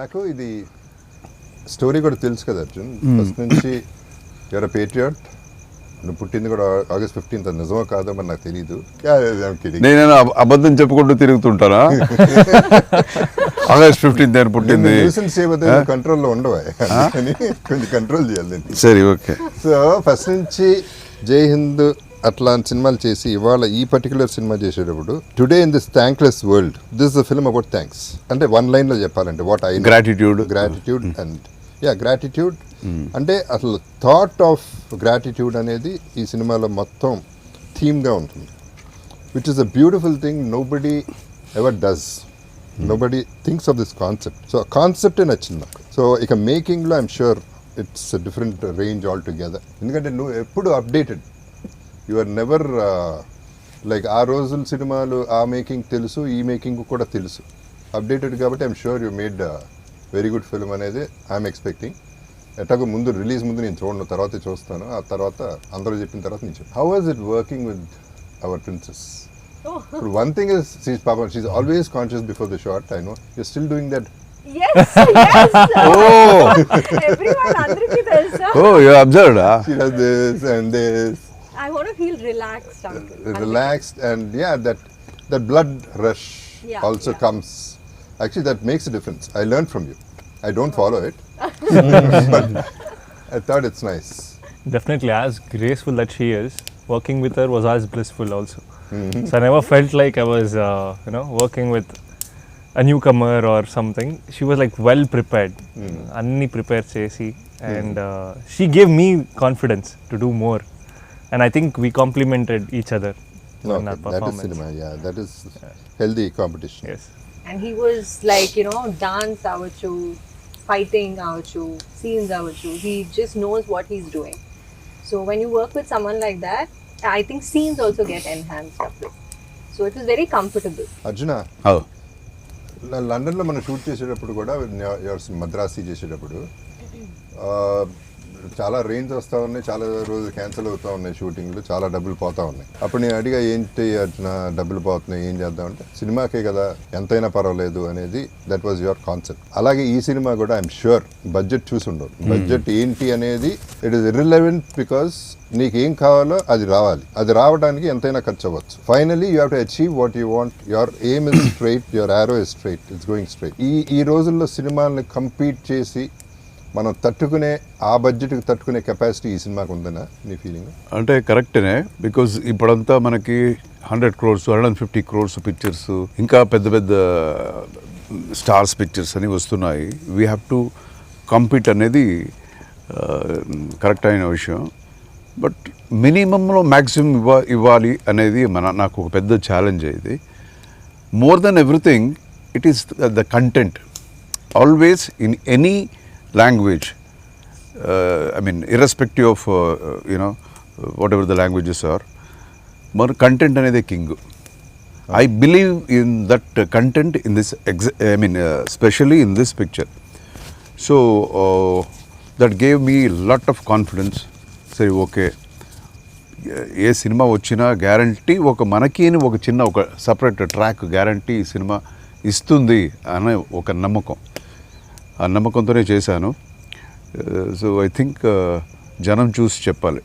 నాకు ఇది స్టోరీ కూడా తెలుసు కదా అర్జున్. ఫస్ట్ నుంచి యూఆర్ పేట్రియాట్. నువ్వు పుట్టింది కూడా August 15th, అది నిజమో కాదో మరి నాకు తెలీదు. నేను అబద్ధం చెప్పుకుంటూ తిరుగుతుంటానా? August 15th అని పుట్టింది. కంట్రోల్లో ఉండవా, కొంచెం కంట్రోల్ చేయాలి. సరే, ఓకే. సో ఫస్ట్ నుంచి జై హింద్ అట్లాంటి సినిమాలు చేసి ఇవాళ ఈ పర్టికులర్ సినిమా చేసేటప్పుడు today in this thankless world, this is the film about thanks. అంటే వన్ లైన్ లో చెప్పాలంటే what I gratitude and gratitude అంటే అసలు థాట్ ఆఫ్ గ్రాటిట్యూడ్ అనేది ఈ సినిమాలో మొత్తం థీమ్గా ఉంటుంది, which is a beautiful thing. Nobody ever does, nobody thinks of this concept. So ఆ కాన్సెప్టే నచ్చింది నాకు. సో ఇక మేకింగ్లో I'm sure it's different range altogether. ఎందుకంటే నువ్వు ఎప్పుడు updated, you are never like ఆ రోజుల సినిమాలు ఆ మేకింగ్ తెలుసు, ఈ మేకింగ్ కూడా తెలుసు, అప్డేటెడ్. కాబట్టి I'm sure you made very good film అనేది ఐఎమ్ ఎక్స్పెక్టింగ్. ఎట్లాగో ముందు రిలీజ్ ముందు నేను చూడను, తర్వాత చూస్తాను. ఆ తర్వాత అందరూ చెప్పిన తర్వాత నేను చెప్పాను. How was it working with our princess? ఇప్పుడు one thing is she is always conscious before the shot. I know you still doing that. Yes. Oh. Everyone, అందరికీ తెలుసా? Oh, you observed, huh? She does this and this. I want to feel relaxed, uncle. Relaxed, and that blood rush also comes. Actually, that makes a difference. I learned from you. I don't follow it, but I thought it's nice. Definitely, as graceful that she is, working with her was as blissful also. So I never felt like I was, working with a newcomer or something. She was like well prepared, anni prepare chesi, and she gave me confidence to do more, and I think we complemented each other in our performance. That is cinema, that is healthy competition. Yes. And he was like, dance avachchu, fighting avachchu, scenes avachchu. He just knows what he's doing. So when you work with someone like that, I think scenes also get enhanced a bit. So it was very comfortable. Arjuna, Oh. లండన్లో మనం shoot చేసేటప్పుడు కూడా మద్రాసి చేసేటప్పుడు చాలా range వస్తూ ఉన్నాయి, చాలా రోజులు క్యాన్సిల్ అవుతూ ఉన్నాయి షూటింగ్లు, చాలా డబ్బులు పోతూ ఉన్నాయి. అప్పుడు నేను అడిగా, ఏంటి అర్జున డబ్బులు పోతున్నాయి, ఏం చేద్దామంటే సినిమాకే కదా ఎంతైనా పర్వాలేదు అనేది. That was your concept. అలాగే ఈ సినిమా కూడా ఐఎమ్ షూర్ బడ్జెట్ చూసి ఉండవు. బడ్జెట్ ఏంటి అనేది ఇట్ ఈస్ ఇర్రిలెవెంట్, బికాస్ నీకు ఏం కావాలో అది రావాలి. అది రావడానికి ఎంతైనా ఖర్చు అవ్వచ్చు. Finally you have to achieve what you want. Your aim is straight, your arrow is straight, it's going straight. ఈ రోజుల్లో సినిమాల్ని కంపీట్ చేసి మనం తట్టుకునే, ఆ బడ్జెట్కి తట్టుకునే కెపాసిటీ ఈ సినిమాకి ఉందనా నీ ఫీలింగ్? అంటే కరెక్టేనే, బికాజ్ ఇప్పుడంతా మనకి 100 crores 150 crores పిక్చర్స్, ఇంకా పెద్ద పెద్ద స్టార్స్ పిక్చర్స్ అని వస్తున్నాయి. వీ హ్యావ్ టు కంపీట్ అనేది కరెక్ట్ అయిన విషయం. బట్ మినిమంలో మ్యాక్సిమం ఇవ్వాలి అనేది నాకు ఒక పెద్ద ఛాలెంజ్. ఇది more than everything it is the content. Always in any language, I mean irrespective of whatever the languages are, more content anede king. I believe in that content in this especially in this picture. So that gave me a lot of confidence. Say okay, A cinema వచ్చినా guarantee మనకి ఒక చిన్న ఒక separate track guarantee ఈ cinema ఇస్తుంది అనే ఒక నమ్మకం. ఆ నమ్మకంతోనే చేశాను. సో ఐ థింక్ జనం చూసి చెప్పాలి.